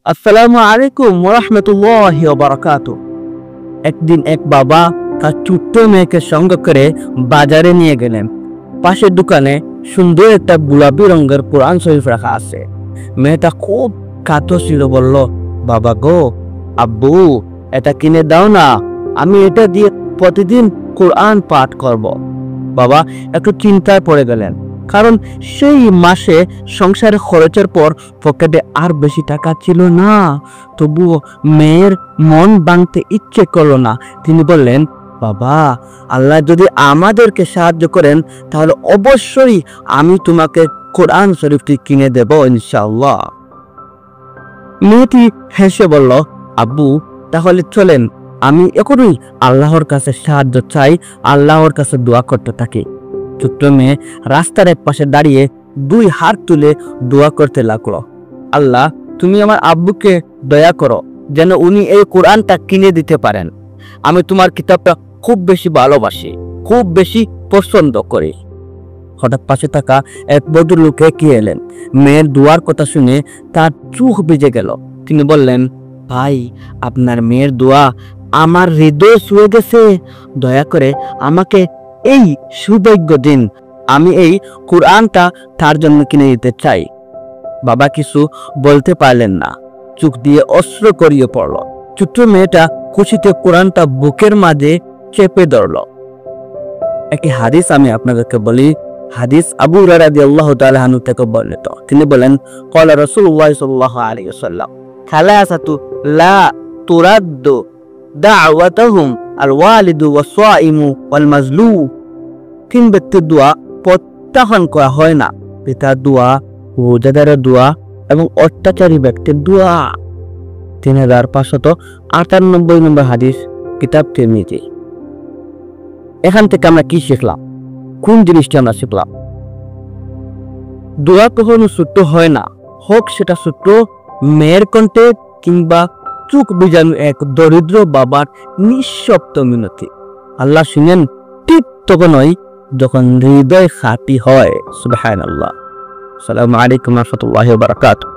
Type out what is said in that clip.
আসসালামু আলাইকুম ওয়া রাহমাতুল্লাহি ওয়া বারাকাতুহু। একদিন এক বাবা তার ছোট্ট মেয়েকে সঙ্গে করে বাজারে নিয়ে গেলেন। পাশের দোকানে সুন্দর একটা গোলাপি রঙের কোরআন শরীফ রাখা আছে। মেয়েটা খুব কাতর ছিল, বলল, বাবা গো, আব্বু, এটা কিনে দাও না, আমি এটা দিয়ে প্রতিদিন কোরআন পাঠ করব। বাবা একটু চিন্তায় পড়ে গেলেন, কারণ সেই মাসে সংসারের খরচের পর পকেটে আর বেশি টাকা ছিল না। তবুও মেয়ের মন ভাঙতে ইচ্ছে করলো না। তিনি বললেন, বাবা, আল্লাহ যদি আমাদেরকে সাহায্য করেন তাহলে অবশ্যই আমি তোমাকে কোরআন শরীফটি কিনে দেব ইনশাআল্লাহ। মেয়েটি হেসে বলল, আব্বু, তাহলে চলেন, আমি এখনই আল্লাহর কাছে সাহায্য চাই, আল্লাহর কাছে দোয়া করতে থাকি। ছোট্ট মেয়ে রাস্তার এক পাশে দাঁড়িয়ে দুই হাত তুলে দোয়া করতে লাগলো, আল্লাহ, তুমি আমার আব্বুকে দয়া করো, যেন উনি এই কোরআনটা কিনে দিতে পারেন। আমি তোমার কিতাবটা খুব বেশি ভালোবাসি, খুব বেশি পছন্দ করি। হঠাৎ পাশে থাকা এক ভদ্রলোক এগিয়ে এলেন। মেয়ের দোয়ার কথা শুনে তার চোখ ভিজে গেল। তিনি বললেন, ভাই, আপনার মেয়ের দোয়া আমার হৃদয় ছুঁয়ে গেছে। দয়া করে আমাকে এই সৌভাগ্য দিন, আমি এই কোরআনটা তার জন্য কিনে দিতে চাই। বাবা কিছু বলতে পারলেন না, চোখ দিয়ে অশ্রু গড়িয়ে পড়ল। ছোট্ট মেয়েটা খুশিতে কোরআনটা বুকের মাঝে চেপে ধরল। একটি হাদিস আমি আপনাদেরকে বলি। হাদিস আবু হুরায়রা রাদিয়াল্লাহু তাআলা আনহু থেকে বর্ণিত। তিনি বলেন, ক্বালা রাসূলুল্লাহ সাল্লাল্লাহু আলাইহি ওয়াসাল্লাম, সালাসাতু লা তুরাদ্দু দাওয়াতুহুম আল ওয়ালিদু ওয়াস সাইমু ওয়াল মাজলুম। তিন ব্যক্তির দোয়া প্রত্যাখ্যান করা হয় না, পিতার দোয়া, রোজাদারের দোয়া এবং অত্যাচারী ব্যক্তির দোয়া। 3598 নম্বর হাদিস, কিতাব তিরমিজি। এখান থেকে আমরা কি শিখলাম? কোন জিনিসটি আমরা শিখলাম? দোয়া কখনো ছোট্ট হয় না, হোক সেটা ছোট্ট মেয়ের কণ্ঠে কিংবা চোখ ভিজানো এক দরিদ্র বাবার নিঃশব্দ মিনতি। আল্লাহ শুনেন ঠিক তখনই যখন হৃদয় খাঁটি হয়। সুবহানাল্লাহ। আসসালামু আলাইকুম ওয়া রাহমাতুল্লাহি ওয়া বারাকাতুহু।